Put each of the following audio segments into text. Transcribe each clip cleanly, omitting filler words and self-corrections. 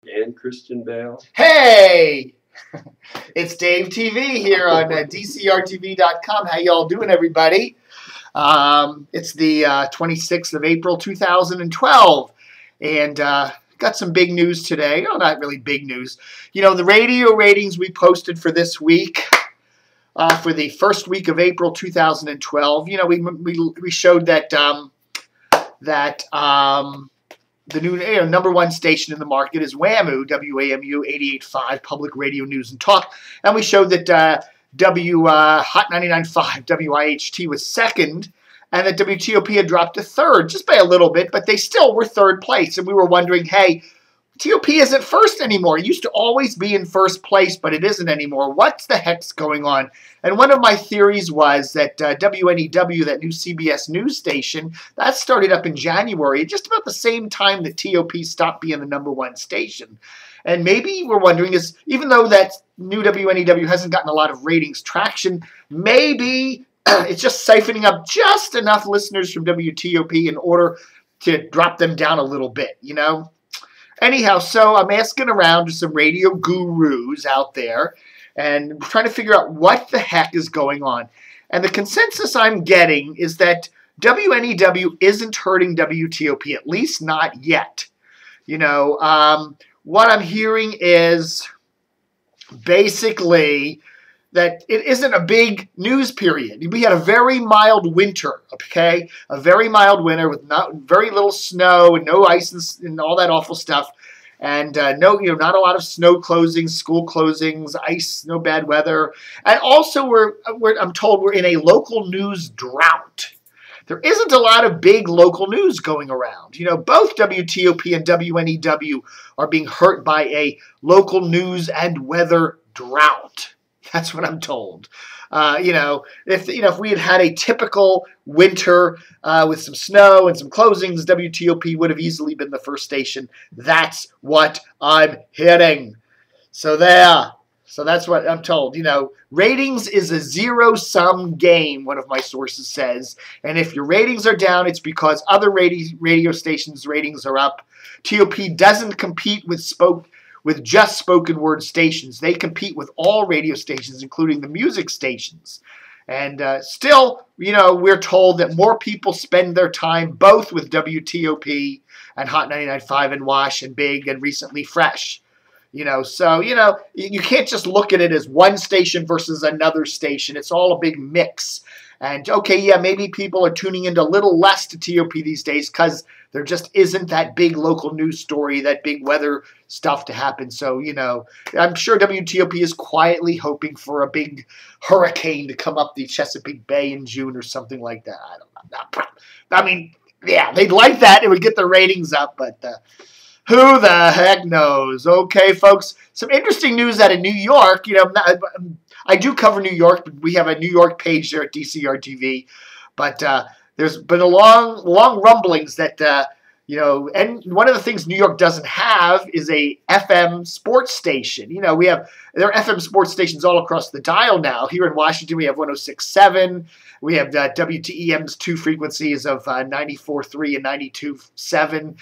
And Christian Bale. Hey! It's Dave TV here on DCRTV.com. How y'all doing, everybody? It's the 26th of April, 2012. And got some big news today. Oh, not really big news. You know, the radio ratings we posted for this week, for the first week of April 2012, you know, we showed that the new number one station in the market is WAMU, WAMU 88.5 Public Radio News and Talk. And we showed that Hot 99.5 WIHT was second, and that WTOP had dropped to third, just by a little bit, but they still were third place. And we were wondering, hey, TOP isn't first anymore. It used to always be in first place, but it isn't anymore. What the heck's going on? And one of my theories was that WNEW, that new CBS news station, that started up in January, just about the same time that TOP stopped being the number one station. And maybe we're wondering, is even though that new WNEW hasn't gotten a lot of ratings traction, maybe it's just siphoning up just enough listeners from WTOP in order to drop them down a little bit, you know? Anyhow, so I'm asking around to some radio gurus out there and trying to figure out what the heck is going on. And the consensus I'm getting is that WNEW isn't hurting WTOP, at least not yet. You know, what I'm hearing is basically that it isn't a big news period. We had a very mild winter, okay? A very mild winter with very little snow and no ice and all that awful stuff. And not a lot of snow closings, school closings, ice, no bad weather. And also, I'm told we're in a local news drought. There isn't a lot of big local news going around. You know, both WTOP and WNEW are being hurt by a local news and weather drought. That's what I'm told. If we had a typical winter with some snow and some closings, WTOP would have easily been the first station. That's what I'm hearing. So that's what I'm told. You know, ratings is a zero-sum game, one of my sources says. And if your ratings are down, it's because other radio stations' ratings are up. TOP doesn't compete with just spoken word stations. They compete with all radio stations, including the music stations. And still, you know, we're told that more people spend their time both with WTOP and Hot 99.5 and Wash and Big and recently Fresh. You know, so, you know, you can't just look at it as one station versus another station. It's all a big mix. And, okay, yeah, maybe people are tuning into a little less to TOP these days because there just isn't that big local news story, that big weather stuff to happen. So, you know, I'm sure WTOP is quietly hoping for a big hurricane to come up the Chesapeake Bay in June or something like that. I don't know. I mean, yeah, they'd like that. It would get the ratings up, but who the heck knows? Okay, folks, some interesting news out of New York. You know, I do cover New York, but we have a New York page there at DCRTV. But there's been a long rumblings that, and one of the things New York doesn't have is a FM sports station. You know, there are FM sports stations all across the dial now. Here in Washington, we have 106.7. We have WTEM's two frequencies of 94.3 and 92.7.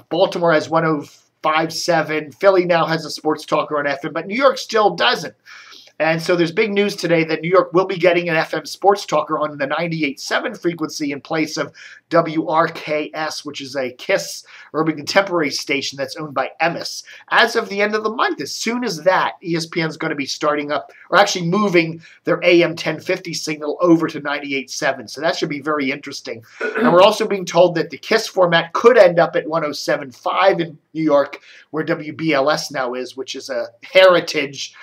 Baltimore has 105.7. Philly now has a sports talker on FM, but New York still doesn't. And so there's big news today that New York will be getting an FM sports talker on the 98.7 frequency in place of WRKS, which is a KISS urban contemporary station that's owned by Emmis. As of the end of the month, as soon as that, ESPN's going to be starting up, or actually moving their AM 1050 signal over to 98.7. So that should be very interesting. And we're also being told that the KISS format could end up at 107.5 in New York, where WBLS now is, which is a heritage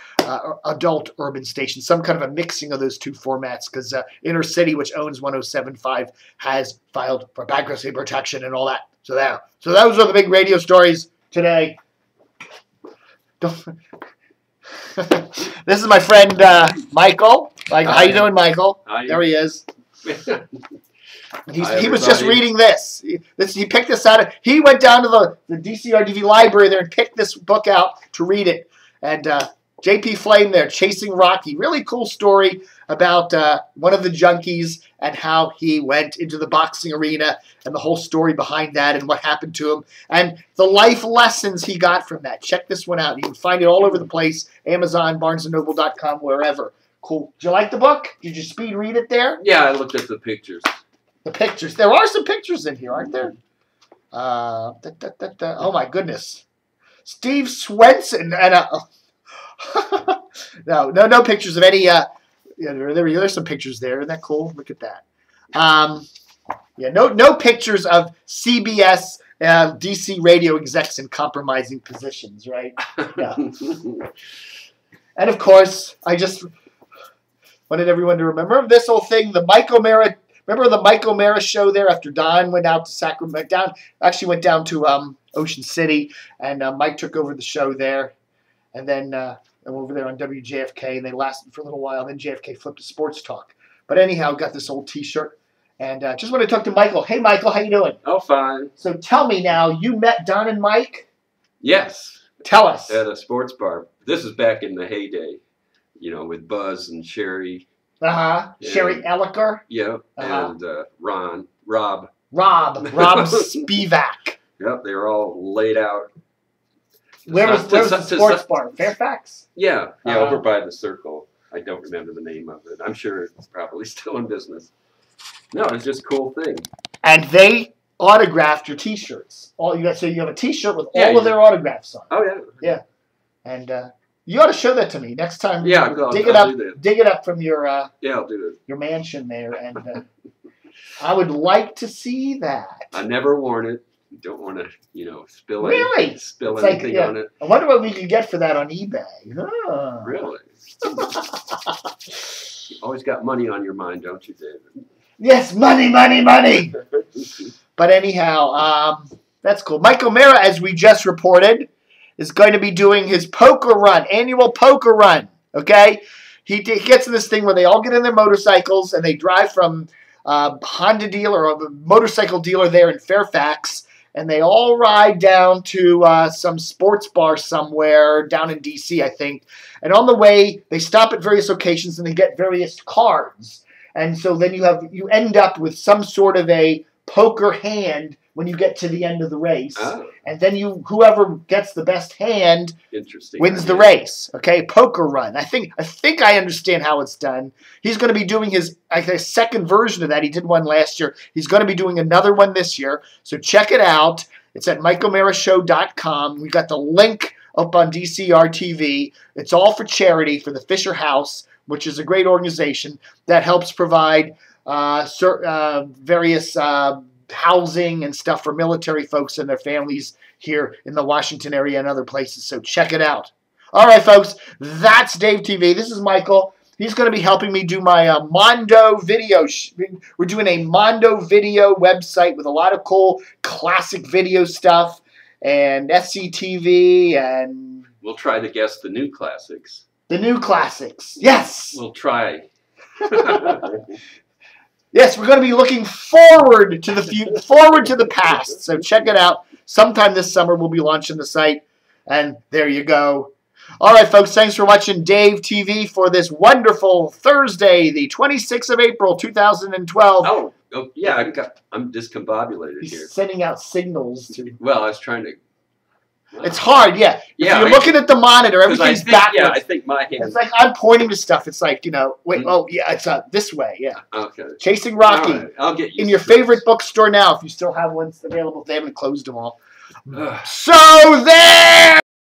adult urban station, some kind of a mixing of those two formats, because Inner City, which owns 107.5, has filed for bankruptcy protection and all that. So those are the big radio stories today. This is my friend Michael. How you doing, Michael? Hi. There he is. He was just reading this. He picked this out. He went down to the DCRTV library there and picked this book out to read it. And JP Flame there, Chasing Rocky. Really cool story about one of the junkies and how he went into the boxing arena and the whole story behind that and what happened to him and the life lessons he got from that. Check this one out. You can find it all over the place, Amazon, BarnesandNoble.com, wherever. Cool. Did you like the book? Did you speed read it there? Yeah, I looked at the pictures. The pictures. There are some pictures in here, aren't there? Oh, my goodness. Steve Swenson and no pictures of any. There's some pictures there. Isn't that cool? Look at that. No pictures of CBS DC radio execs in compromising positions, right? Yeah. And of course, I just wanted everyone to remember this whole thing. The Mike O'Mara. Remember the Mike O'Mara show there after Don went out to Sacramento? Went down to Ocean City, and Mike took over the show there. And then over there on WJFK, and they lasted for a little while. Then JFK flipped to Sports Talk. But anyhow, got this old T-shirt. And just want to talk to Michael. Hey, Michael, how you doing? Oh, fine. So tell me now, you met Don and Mike? Yes. Tell us. At a sports bar. This is back in the heyday, with Buzz and Sherry. Sherry Elliker. Yeah, and Rob Spivak. Yep, they were all laid out. Where was the sports bar? Fairfax? Yeah, over by the Circle. I don't remember the name of it. I'm sure it's probably still in business. No, it's just a cool thing. And they autographed your T-shirts. So you have a T-shirt with all of their autographs on it. Oh, yeah. Yeah. And you ought to show that to me next time. Yeah, dig it up from your I'll do it. Your mansion there, and I would like to see that. I never worn it. Don't want to, spill anything on it. I wonder what we could get for that on eBay. Oh. Really? You always got money on your mind, don't you, David? Yes, money. But anyhow, that's cool. Mike O'Mara, as we just reported, is going to be doing his annual poker run. Okay? He gets in this thing where they all get in their motorcycles and they drive from Honda dealer or a motorcycle dealer there in Fairfax, and they all ride down to some sports bar somewhere down in D.C., I think. And on the way, they stop at various locations and they get various cards. And so then you end up with some sort of a poker hand when you get to the end of the race. Oh. And then whoever gets the best hand wins the race. Okay, poker run. I think I understand how it's done. He's going to be doing his second version of that. He did one last year. He's going to be doing another one this year. So check it out. It's at MikeO'MaraShow.com. We got the link up on DCR TV. It's all for charity for the Fisher House, which is a great organization that helps provide various housing and stuff for military folks and their families here in the Washington area and other places. So check it out. All right, folks, that's Dave TV. This is Michael. He's going to be helping me do my Mondo video. We're doing a Mondo video website with a lot of cool classic video stuff and FCTV and... We'll try to guess the new classics. The new classics. Yes. We'll try. Yes, we're going to be looking forward to the past. So check it out. Sometime this summer we'll be launching the site. And there you go. All right, folks, thanks for watching Dave TV for this wonderful Thursday, the 26th of April, 2012. Oh yeah, I'm discombobulated here. He's sending out signals to... Well, I was trying to... Wow. It's hard, yeah. If you're looking at the monitor, everything's backwards. Yeah, I think my hand... It's like I'm pointing to stuff. It's like, wait, oh, yeah, it's this way, yeah. Okay. Chasing Rocky. Right. I'll get you in your favorite bookstore now, if you still have ones available. They haven't closed them all. So there